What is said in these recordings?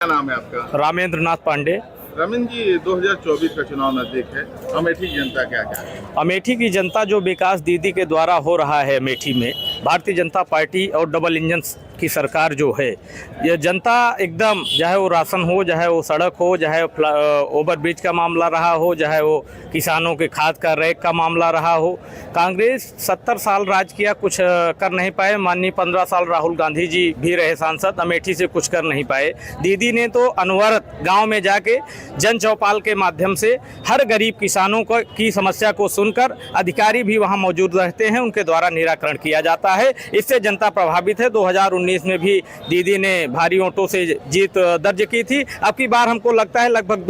क्या नाम है आपका? रामेंद्र नाथ पांडे। रमेंद्र जी, 2024 का चुनाव नजदीक है। अमेठी की जनता क्या क्या है? अमेठी की जनता जो विकास दीदी के द्वारा हो रहा है अमेठी में, भारतीय जनता पार्टी और डबल इंजन की सरकार जो है, ये जनता एकदम, चाहे वो राशन हो, चाहे वो सड़क हो, चाहे ओवरब्रिज का मामला रहा हो, चाहे वो किसानों के खाद का रैक का मामला रहा हो। कांग्रेस 70 साल राज किया, कुछ कर नहीं पाए। माननीय 15 साल राहुल गांधी जी भी रहे सांसद, अमेठी से कुछ कर नहीं पाए। दीदी ने तो अनवरत गाँव में जाके जन चौपाल के माध्यम से हर गरीब किसानों को की समस्या को सुनकर, अधिकारी भी वहां मौजूद रहते हैं, उनके द्वारा निराकरण किया जाता है। इससे जनता प्रभावित है। 2019 में भी दीदी ने भारी वोटों से जीत दर्ज की थी। अब की बार हमको लगता है लगभग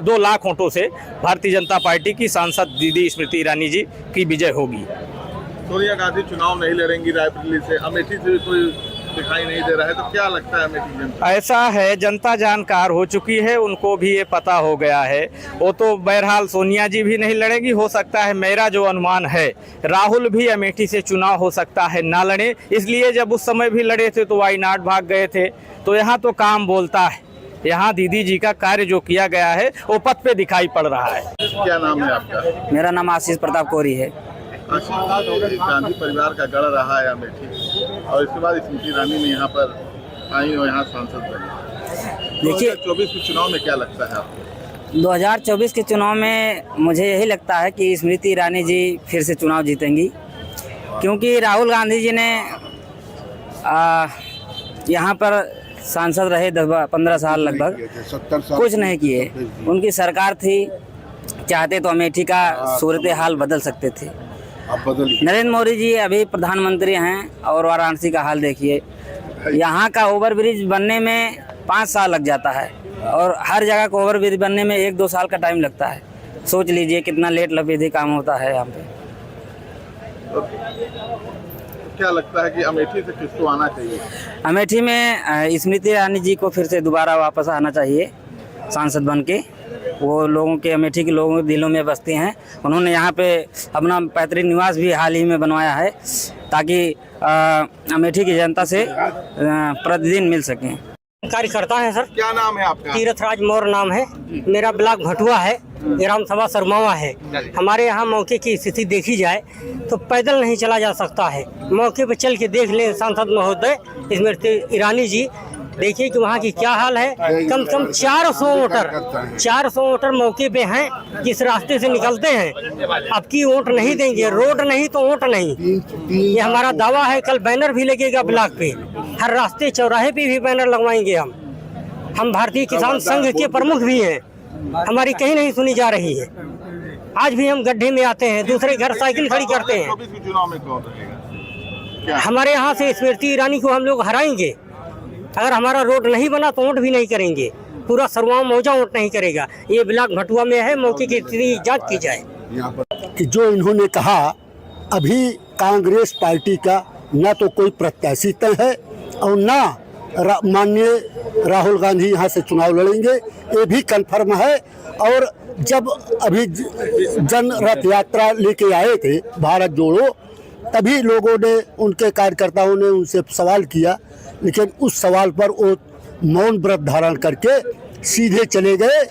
2 लाख वोटों से भारतीय जनता पार्टी की सांसद दीदी स्मृति ईरानी जी की विजय होगी। सोनिया गांधी चुनाव नहीं लड़ेंगी रायबरेली से, अमेठी से भी कोई दिखाई नहीं दे रहा है, तो क्या लगता है अमेठी जनता? ऐसा है, जनता जानकार हो चुकी है, उनको भी ये पता हो गया है। वो तो बहरहाल सोनिया जी भी नहीं लड़ेगी। हो सकता है, मेरा जो अनुमान है, राहुल भी अमेठी से चुनाव हो सकता है ना लड़े। इसलिए जब उस समय भी लड़े थे तो वायनाड भाग गए थे। तो यहाँ तो काम बोलता है। यहाँ दीदी जी का कार्य जो किया गया है वो पथ पे दिखाई पड़ रहा है। क्या नाम है आपका? मेरा नाम आशीष प्रताप कोरी है। गांधी परिवार का गढ़ रहा है अमेठी, और इसके बाद स्मृति ईरानी ने यहाँ पर आई और यहाँ सांसद बनी। देखिए, 2024 के चुनाव में क्या लगता है आपको? 2024 के चुनाव में मुझे यही लगता है कि स्मृति ईरानी जी फिर से चुनाव जीतेंगी, क्योंकि राहुल गांधी जी ने यहाँ पर सांसद रहे 15 साल लगभग, कुछ नहीं किए। उनकी सरकार थी, चाहते तो अमेठी का सूरत हाल बदल सकते थे। नरेंद्र मोदी जी अभी प्रधानमंत्री हैं और वाराणसी का हाल देखिए। यहाँ का ओवरब्रिज बनने में 5 साल लग जाता है और हर जगह का ओवरब्रिज बनने में 1-2 साल का टाइम लगता है। सोच लीजिए कितना लेट लपेटे काम होता है यहाँ पे। तो क्या लगता है कि अमेठी से किसको आना चाहिए? अमेठी में स्मृति ईरानी जी को फिर से दोबारा वापस आना चाहिए सांसद बन के। वो लोगों के, अमेठी के लोगों के दिलों में बसते हैं। उन्होंने यहाँ पे अपना पैतृक निवास भी हाल ही में बनवाया है, ताकि अमेठी की जनता से प्रतिदिन मिल सकें। कार्यकर्ता है सर। क्या नाम है आपका? तीर्थराज मौर्य नाम है मेरा। ब्लॉक भटुआ है, ग्राम सभा सरमावा है। हमारे यहाँ मौके की स्थिति देखी जाए तो पैदल नहीं चला जा सकता है। मौके पर चल के देख लें सांसद महोदय स्मृति ईरानी जी, देखिए कि वहाँ की क्या हाल है। कम से कम 400 वोटर मौके पे हैं, जिस रास्ते से निकलते हैं। अब की वोट नहीं देंगे, रोड नहीं तो वोट नहीं, ये हमारा दावा है। कल बैनर भी लगेगा ब्लॉक पे, हर रास्ते चौराहे पे भी बैनर लगवाएंगे हम भारतीय किसान संघ के प्रमुख भी हैं, हमारी कहीं नहीं सुनी जा रही है। आज भी हम गड्ढे में आते हैं, दूसरे घर साइकिल खड़ी करते हैं। चुनाव में कौन रहेगा? हमारे यहाँ से स्मृति ईरानी को हम लोग हराएंगे। अगर हमारा रोड नहीं बना तो वोट भी नहीं करेंगे, पूरा सरवाम मौजा वोट नहीं करेगा। ये ब्लॉक भटुआ में है, मौके की स्थिति जांच की जाए। कि जो इन्होंने कहा, अभी कांग्रेस पार्टी का न तो कोई प्रत्याशी तय है और न माननीय राहुल गांधी यहाँ से चुनाव लड़ेंगे, ये भी कन्फर्म है। और जब अभी जन रथ यात्रा लेके आए थे भारत जोड़ो, तभी लोगों ने, उनके कार्यकर्ताओं ने उनसे सवाल किया, लेकिन उस सवाल पर वो मौन व्रत धारण करके सीधे चले गए।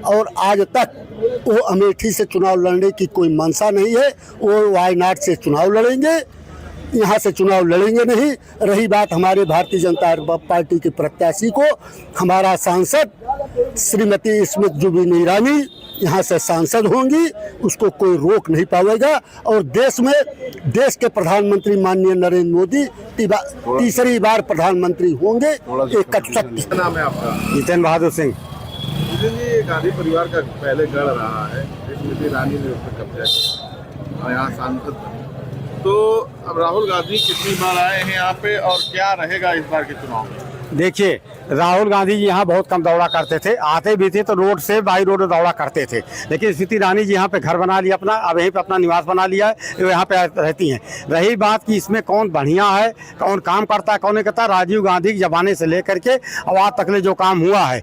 और आज तक वो अमेठी से चुनाव लड़ने की कोई मंशा नहीं है। वो वायनाड से चुनाव लड़ेंगे, यहाँ से चुनाव लड़ेंगे नहीं। रही बात हमारे भारतीय जनता पार्टी के प्रत्याशी को, हमारा सांसद श्रीमती स्मृति ईरानी यहाँ से सांसद होंगी, उसको कोई रोक नहीं पाएगा। और देश के प्रधानमंत्री माननीय नरेंद्र मोदी तीसरी बार प्रधानमंत्री होंगे। एक सत्य। नाम है आपका? जितेंद्र बहादुर सिंह। जी, गांधी परिवार का पहले गढ़ रहा है, स्मृति ईरानी ने उस पर कब्जा किया और यहाँ सांसद बने। तो अब राहुल गांधी कितनी बार आए हैं यहाँ पे, और क्या रहेगा इस बार के चुनाव में? देखिए, राहुल गांधी जी यहाँ बहुत कम दौड़ा करते थे, आते भी थे तो रोड से बाई रोड दौड़ा करते थे। लेकिन स्मृति ईरानी जी यहाँ पे घर बना लिया अपना, अब यहीं पे अपना निवास बना लिया है, वो यहाँ पे रहती हैं। रही बात कि इसमें कौन बढ़िया है, कौन काम करता है, कौन नहीं करता, राजीव गांधी के ज़माने से लेकर के अब आज तक जो काम हुआ है,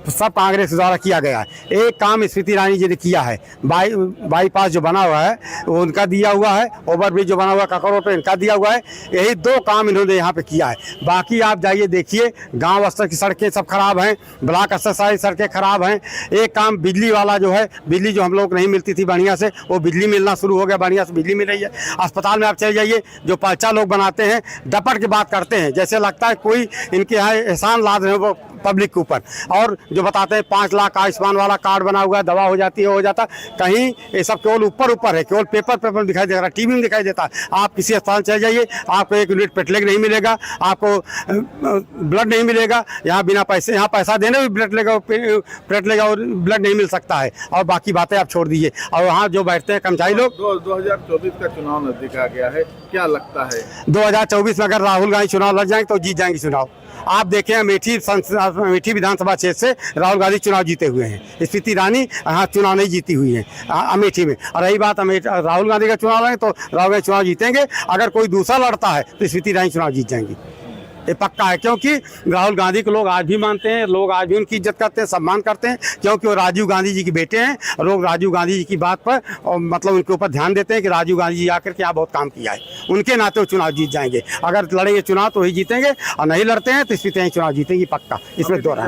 सब कांग्रेस द्वारा किया गया है। एक काम स्मृति ईरानी जी ने किया है, बाईपास जो बना हुआ है वो उनका दिया हुआ है, ओवरब्रिज जो बना हुआ है काकरों पे इनका दिया हुआ है। यही 2 काम इन्होंने यहाँ पे किया है। बाकी आप जाइए देखिए, गांव स्तर की सड़कें सब खराब हैं, ब्लॉक स्तर सारी सड़कें खराब हैं। एक काम बिजली वाला जो है, बिजली जो हम लोग नहीं मिलती थी बढ़िया से, वो बिजली मिलना शुरू हो गया, बढ़िया से बिजली मिल रही है। अस्पताल में आप चले जाइए, जो पर्चा लोग बनाते हैं डपट के बात करते हैं, जैसे लगता है कोई इनके यहाँ एहसान लाद रहे हैं वो पब्लिक के ऊपर। और जो बताते हैं 5 लाख आयुष्मान वाला कार्ड बना हुआ है, दवा हो जाती है, हो जाता, कहीं ये सब केवल ऊपर है, केवल पेपर दिखाई दे रहा है, टीवी में दिखाई देता है। आप किसी अस्पताल चले जाइए, आपको 1 यूनिट पेटलेग नहीं मिलेगा, आपको ब्लड नहीं मिलेगा। यहाँ बिना पैसे, यहाँ पैसा देने भी पेटलेग और ब्लड नहीं मिल सकता है। और बाकी बातें आप छोड़ दीजिए। और वहाँ जो बैठते हैं कर्मचारी लोग, 2024 का चुनाव नजदीक आ गया है, क्या लगता है 2024 में अगर राहुल गांधी चुनाव लड़ जाएंगे तो जीत जाएंगे चुनाव। आप देखें, अमेठी विधानसभा क्षेत्र से राहुल गांधी चुनाव जीते हुए हैं। स्मृति ईरानी यहाँ चुनाव नहीं जीती हुई है अमेठी में। और रही बात राहुल गांधी का चुनाव लड़ेंगे तो राहुल गांधी चुनाव जीतेंगे। अगर कोई दूसरा लड़ता है तो स्मृति ईरानी चुनाव जीत जाएंगी, ये पक्का है। क्योंकि राहुल गांधी को लोग आज भी मानते हैं, लोग आज भी उनकी इज्जत करते हैं, सम्मान करते हैं, क्योंकि वो राजीव गांधी जी के बेटे हैं। लोग राजीव गांधी जी की बात पर और मतलब उनके ऊपर ध्यान देते हैं कि राजीव गांधी जी आकर के यहाँ बहुत काम किया है। उनके नाते वो चुनाव जीत जाएंगे। अगर लड़ेंगे चुनाव तो वही जीतेंगे, और नहीं लड़ते हैं तो स्मृति चुनाव जीतेंगी पक्का। इसमें दो राय।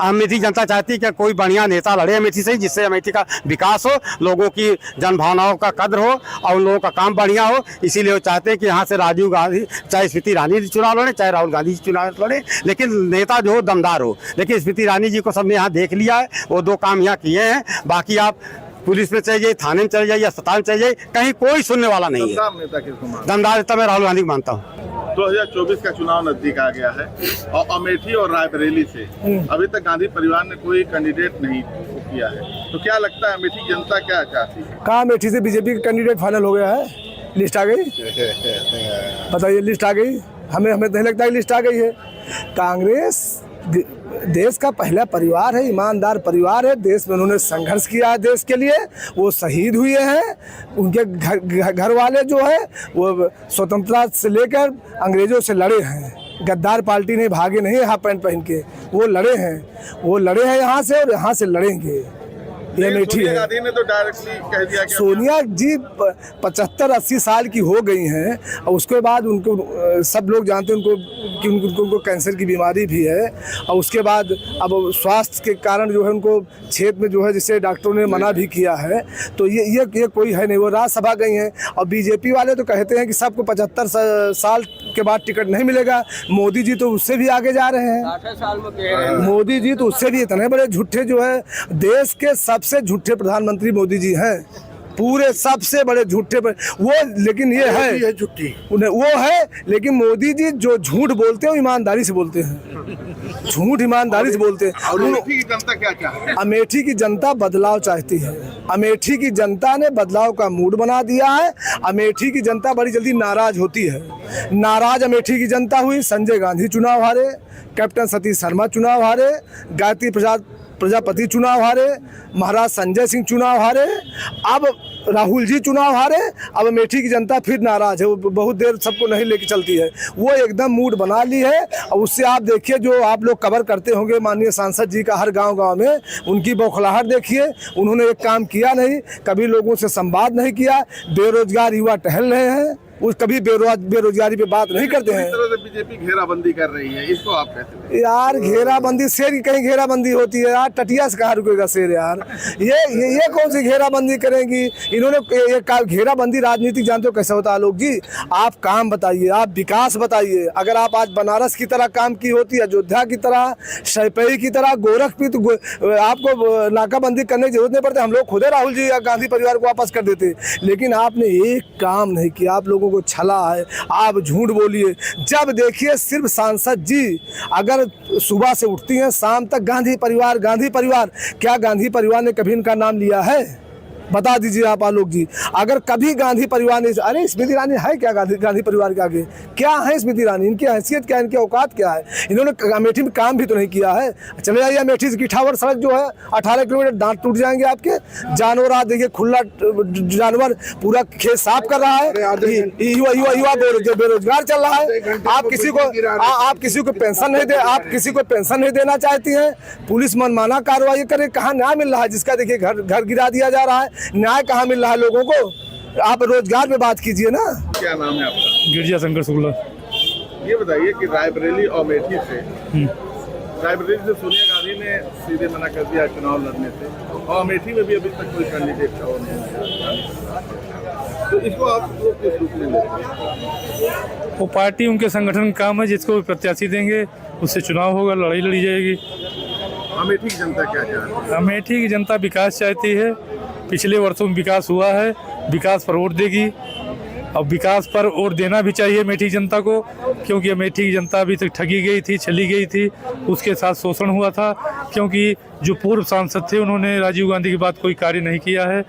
अमेठी जनता चाहती है कि कोई बढ़िया नेता लड़े अमेठी से, जिससे अमेठी का विकास हो, लोगों की जन भावनाओं का कद्र हो और उन लोगों का काम बढ़िया हो। इसीलिए वो चाहते हैं कि यहाँ से राजीव गांधी, चाहे स्मृति ईरानी चुनाव लड़े, चाहे राहुल गांधी चुनाव लड़े, लेकिन नेता जो हो दमदार हो। लेकिन स्मृति ईरानी जी को सबने यहाँ देख लिया है, वो 2 काम यहाँ किए हैं। बाकी आप पुलिस में चले जाइए, थाने में चले जाइए, अस्पताल में चले जाइए, कहीं कोई सुनने वाला नहीं है। दमदार नेता मैं राहुल गांधी को मानता हूँ। 2024 का चुनाव नजदीक आ गया है और अमेठी और रायबरेली से अभी तक गांधी परिवार ने कोई कैंडिडेट नहीं किया है, तो क्या लगता है अमेठी जनता क्या चाहती है? कहाँ अमेठी से बीजेपी का कैंडिडेट फाइनल हो गया है, लिस्ट आ गई, बताइए लिस्ट आ गई। हमें नहीं लगता कि लिस्ट आ गई है। कांग्रेस देश का पहला परिवार है, ईमानदार परिवार है। देश में उन्होंने संघर्ष किया है, देश के लिए वो शहीद हुए हैं। उनके घर वाले जो है वो स्वतंत्रता से लेकर अंग्रेजों से लड़े हैं। गद्दार पार्टी ने भागे नहीं हाफ पैंट पहन के, वो लड़े हैं यहाँ से और यहाँ से लड़ेंगे। ये अमेठी है। गांधी ने तो डायरेक्टली कह दिया कि सोनिया जी 75-80 साल की हो गई हैं और उसके बाद उनको सब लोग जानते हैं कि उनको कैंसर की बीमारी भी है। और उसके बाद अब स्वास्थ्य के कारण जो है उनको क्षेत्र में जो है जिससे डॉक्टरों ने मना भी किया है, तो ये कोई है नहीं। वो राज्यसभा गई हैं और बीजेपी वाले तो कहते हैं कि सबको 75 साल के बाद टिकट नहीं मिलेगा। मोदी जी तो उससे भी आगे जा रहे हैं। मोदी जी तो उससे भी इतने बड़े झूठे जो है, देश के सबसे झूठे प्रधानमंत्री मोदी जी हैं, पूरे सबसे बड़े झूठे वो। लेकिन ये है झूठी, वो है। लेकिन मोदी जी जो झूठ बोलते हैं वो ईमानदारी से बोलते हैं, झूठ ईमानदारी से बोलते हैं। अमेठी की जनता क्या चाहती है? अमेठी की जनता बदलाव चाहती है। अमेठी की जनता ने बदलाव का मूड बना दिया है। अमेठी की जनता बड़ी जल्दी नाराज होती है। नाराज अमेठी की जनता हुई। संजय गांधी चुनाव हारे, कैप्टन सतीश शर्मा चुनाव हारे, गायत्री प्रजापति चुनाव हारे, महाराज संजय सिंह चुनाव हारे, अब राहुल जी चुनाव हारे। अब अमेठी की जनता फिर नाराज है। वो बहुत देर सबको नहीं लेके चलती है, वो एकदम मूड बना ली है। और उससे आप देखिए, जो आप लोग कवर करते होंगे माननीय सांसद जी का हर गांव में, उनकी बौखलाहट देखिए। उन्होंने एक काम किया नहीं, कभी लोगों से संवाद नहीं किया। बेरोजगार युवा टहल रहे हैं, वो कभी बेरोजगारी पे बात नहीं करते हैं। इस तरह से बीजेपी घेराबंदी कर रही है, इसको आप कहते हैं? यार घेराबंदी, शेर की कहीं घेराबंदी होती है यार? टटिया से कहाँ रुकेगा शेर यार? ये कौन सी घेराबंदी करेंगी इन्होंने? ये घेराबंदी राजनीति जानते हो कैसे होता है आलोक जी? आप काम बताइए, आप विकास बताइए। अगर आप आज बनारस की तरह काम की होती, अयोध्या की तरह, शैपई की तरह, गोरखपुर, तो आपको नाकाबंदी करने की जरूरत नहीं पड़ती। हम लोग खुद राहुल जी या गांधी परिवार को वापस कर देते। लेकिन आपने एक काम नहीं किया। आप लोगों को छला है, आप झूठ बोलिए। जब देखिए सिर्फ सांसद जी अगर सुबह से उठती हैं शाम तक गांधी परिवार, क्या गांधी परिवार ने कभी इनका नाम लिया है? बता दीजिए आप आलोक जी, अगर कभी गांधी परिवार ने, अरे स्मृति ईरानी है क्या गांधी परिवार के आगे? क्या है स्मृति ईरानी? इनकी हैसियत क्या है, इनकी औकात क्या है? इन्होंने अमेठी में काम भी तो नहीं किया है। चले जाइए अमेठी से गिठावर सड़क जो है 18 किलोमीटर, दांत टूट जाएंगे आपके। जानवर आप देखिए, खुला जानवर पूरा खेत साफ कर रहा है। युवा बेरोजगार चल रहा है। आप किसी को पेंशन नहीं दे, आप किसी को पेंशन नहीं देना चाहती हैं। पुलिस मनमाना कार्रवाई करे, कहाँ न्याय मिल रहा है? जिसका देखिए घर गिरा दिया जा रहा है, न्याय कहाँ मिल रहा है लोगों को? आप रोजगार पे बात कीजिए ना। क्या नाम है आपका? गिरजा शंकर शुक्ला। ये बताइए कि रायबरेली और अमेठी से, रायबरेली से सोनिया गांधी ने सीधे मना कर दिया चुनाव लड़ने से, और अमेठी में भी अभी तक कोई कैंडिडेट का नहीं, तो इसको आप लोग किस रूप में लेते हैं? वो पार्टी उनके संगठन का काम है, जिसको भी प्रत्याशी देंगे उससे चुनाव होगा, लड़ाई लड़ी जाएगी। अमेठी की जनता क्या चाहती है? अमेठी की जनता विकास चाहती है। पिछले वर्षों में विकास हुआ है, विकास पर वोट देगी। अब विकास पर वोट देना भी चाहिए अमेठी जनता को, क्योंकि अमेठी की जनता अभी तक ठगी गई थी, चली गई थी, उसके साथ शोषण हुआ था। क्योंकि जो पूर्व सांसद थे उन्होंने राजीव गांधी के बाद कोई कार्य नहीं किया है,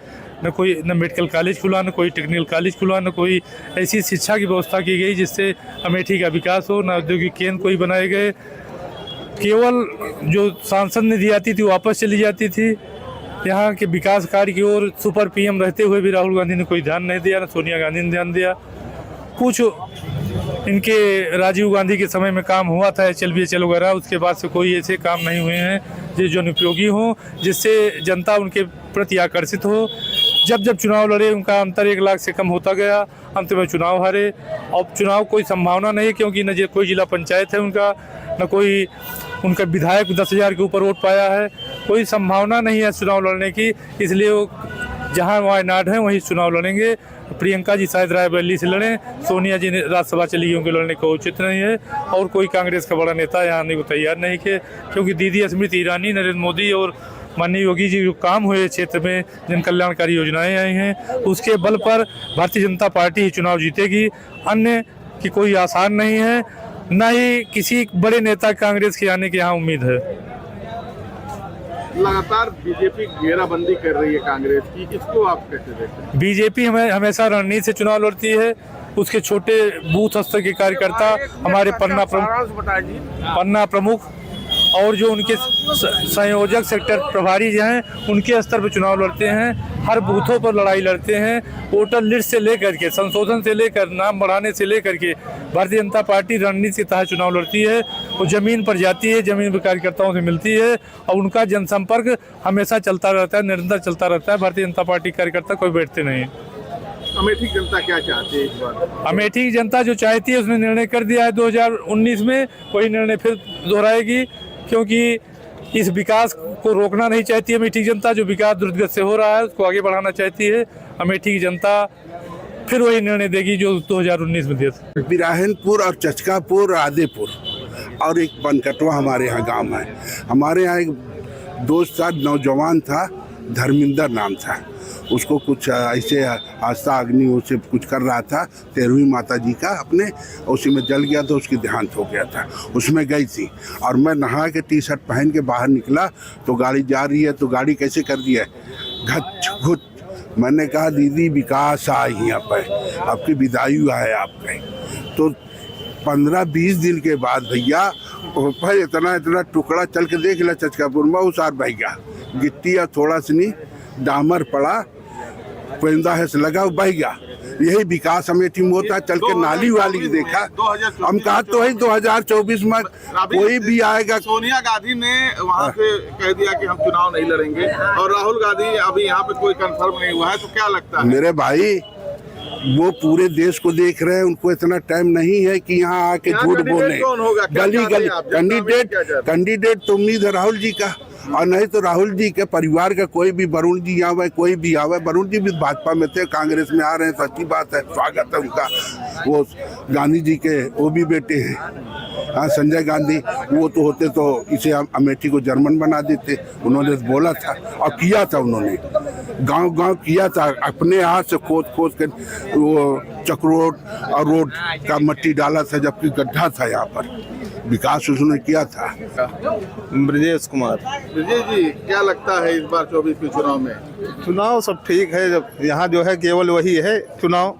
न मेडिकल कॉलेज खुला, न कोई टेक्निकल कॉलेज खुला, न कोई ऐसी शिक्षा की व्यवस्था की गई जिससे अमेठी का विकास हो, न औद्योगिक केंद्र कोई बनाए गए। केवल जो सांसद निधि आती थी वापस चली जाती थी। यहाँ के विकास कार्य की ओर सुपर पीएम रहते हुए भी राहुल गांधी ने कोई ध्यान नहीं दिया, न सोनिया गांधी ने ध्यान दिया। कुछ इनके राजीव गांधी के समय में काम हुआ था, HLBHL वगैरह, उसके बाद से कोई ऐसे काम नहीं हुए हैं जो अनुपयोगी हों, जिससे जनता उनके प्रति आकर्षित हो। जब चुनाव लड़े उनका अंतर 1 लाख से कम होता गया, अंत में चुनाव हारे। अब चुनाव कोई संभावना नहीं, क्योंकि न कोई जिला पंचायत है उनका, न कोई उनका विधायक 10,000 के ऊपर वोट पाया है। कोई संभावना नहीं है चुनाव लड़ने की, इसलिए वो जहाँ वायनाड है वहीं चुनाव लड़ेंगे। प्रियंका जी शायद रायबरेली से लड़ें, सोनिया जी ने राज्यसभा चली गई, उनके लड़ने का उचित नहीं है। और कोई कांग्रेस का बड़ा नेता यहाँ आने को तैयार नहीं है, क्योंकि दीदी स्मृति ईरानी, नरेंद्र मोदी और माननीय योगी जी जो काम हुए क्षेत्र में, जन कल्याणकारी योजनाएं आई हैं, उसके बल पर भारतीय जनता पार्टी ही चुनाव जीतेगी। अन्य की कोई आसार नहीं है, न ही किसी बड़े नेता कांग्रेस के आने की यहाँ उम्मीद है। लगातार बीजेपी घेराबंदी कर रही है कांग्रेस की, इसको आप कैसे देखते हैं? बीजेपी हमेशा रणनीति से चुनाव लड़ती है। उसके छोटे बूथ स्तर के कार्यकर्ता, हमारे पन्ना प्रमुख और जो उनके संयोजक सेक्टर प्रभारी जो हैं, उनके स्तर पर चुनाव लड़ते हैं। हर बूथों पर लड़ाई लड़ते हैं। वोटर लिस्ट से लेकर के, संशोधन से लेकर, नाम बढ़ाने से लेकर के भारतीय जनता पार्टी रणनीति के तहत चुनाव लड़ती है। वो ज़मीन पर जाती है, ज़मीन पर कार्यकर्ताओं से मिलती है, और उनका जनसंपर्क हमेशा चलता रहता है, निरंतर चलता रहता है। भारतीय जनता पार्टी कार्यकर्ता कोई बैठते नहीं। अमेठी की जनता क्या चाहती है इस बार? अमेठी की जनता जो चाहती है उसने निर्णय कर दिया है 2019 में, वही निर्णय फिर दोहराएगी, क्योंकि इस विकास को रोकना नहीं चाहती है अमेठी की जनता। जो विकास द्रुतगति से हो रहा है उसको आगे बढ़ाना चाहती है अमेठी की जनता। फिर वही निर्णय देगी जो 2019 में दिया था। बिराहनपुर और चचकापुर, आदेपुर और एक बनकटवा हमारे यहाँ गांव है। हमारे यहाँ एक दोस्त था, नौजवान था, धर्मिंदर नाम था। उसको कुछ ऐसे आस्था अग्नि उसे कुछ कर रहा था 13वीं माता जी का अपने, उसी में जल गया तो उसकी देहांत हो गया था। उसमें गई थी और मैं नहा के टी-शर्ट पहन के बाहर निकला तो गाड़ी जा रही है, तो गाड़ी कैसे कर दी है, घच घुच। मैंने कहा दीदी विकास आई यहाँ पर, आपकी विदाई हुआ है आपका। तो 15-20 दिन के बाद भैया भाई इतना टुकड़ा चल के देख लिया चचकापुर में, उसार भैया गिट्टी या थोड़ा सी नहीं डामर पड़ा, पेंदा है से लगा बह गया। यही विकास अमेठी में होता है। चल के नाली वाली देखा, हम कहा तो है 2024 में कोई भी आएगा। सोनिया गांधी ने वहाँ से कह दिया कि हम चुनाव नहीं लड़ेंगे, और राहुल गांधी अभी यहाँ पे कोई कंफर्म नहीं हुआ है, तो क्या लगता है? मेरे भाई वो पूरे देश को देख रहे हैं, उनको इतना टाइम नहीं है कि यहाँ आके झूठ बोले। गली कैंडिडेट तो उम्मीद है राहुल जी का, और नहीं तो राहुल जी के परिवार का कोई भी, वरुण जी आवे, कोई भी आवे। वरुण जी भी भाजपा में थे, कांग्रेस में आ रहे हैं तो अच्छी बात है, स्वागत है उनका। वो गांधी जी के वो भी बेटे हैं, हाँ संजय गांधी, वो तो होते तो इसे अमेठी को जर्मन बना देते। उन्होंने बोला था और किया था, उन्होंने गांव किया था, अपने हाथ से खोद कर वो चक्रोट और रोड का मट्टी डाला था, जबकि गड्ढा था यहाँ पर। विकास उसने किया था। ब्रजेश कुमार। विजय जी, क्या लगता है इस बार 24 के चुनाव में? चुनाव सब ठीक है, जब यहाँ जो है केवल वही है चुनाव,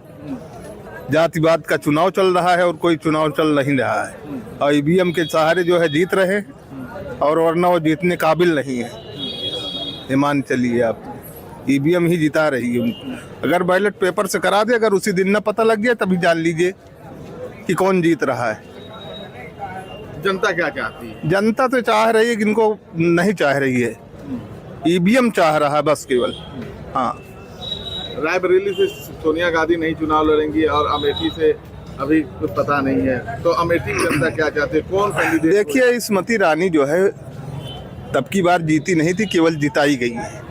जातिवाद का चुनाव चल रहा है और कोई चुनाव चल नहीं रहा है। और ईवीएम के सहारे जो है जीत रहे हैं और वरना वो जीतने काबिल नहीं है। ये मान चलिए आप, ईवीएम ही जिता रही है उनको। अगर बैलेट पेपर से करा दे, अगर उसी दिन न पता लग गया तभी जान लीजिए कि कौन जीत रहा है। जनता क्या चाहती है? जनता तो चाह रही है, इनको नहीं चाह रही है, ईवीएम चाह रहा है बस केवल। हाँ, रायबरेली से सोनिया गांधी नहीं चुनाव लड़ेंगी और अमेठी से अभी कुछ पता नहीं है, तो अमेठी की जनता क्या चाहते हैं, कौन कैंडिडेट? देखिए स्मृति ईरानी जो है तब की बार जीती नहीं थी, केवल जिताई गई है।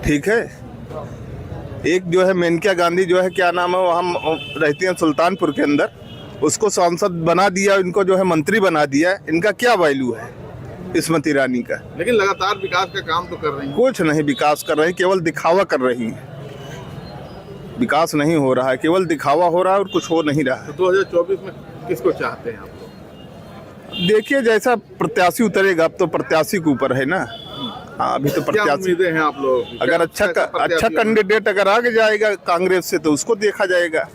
ठीक है, एक जो है मेनका गांधी जो है, क्या नाम है, वो हम रहती हैं सुल्तानपुर के अंदर, उसको सांसद बना दिया, इनको जो है मंत्री बना दिया। इनका क्या वैल्यू है स्मृति ईरानी का? लेकिन लगातार विकास का काम तो कर रही है। कुछ नहीं विकास कर रही, केवल दिखावा कर रही है। विकास नहीं हो रहा है, केवल दिखावा हो रहा है और कुछ हो नहीं रहा है। तो 2024 में किसको चाहते हैं आप लोग? देखिए जैसा प्रत्याशी उतरेगा, अब तो प्रत्याशी के ऊपर है ना। हाँ, अभी तो क्या प्रत्याशी, उम्मीदें हैं आप लोगों की? अगर अच्छा कैंडिडेट अगर आगे जाएगा कांग्रेस से तो उसको देखा जाएगा।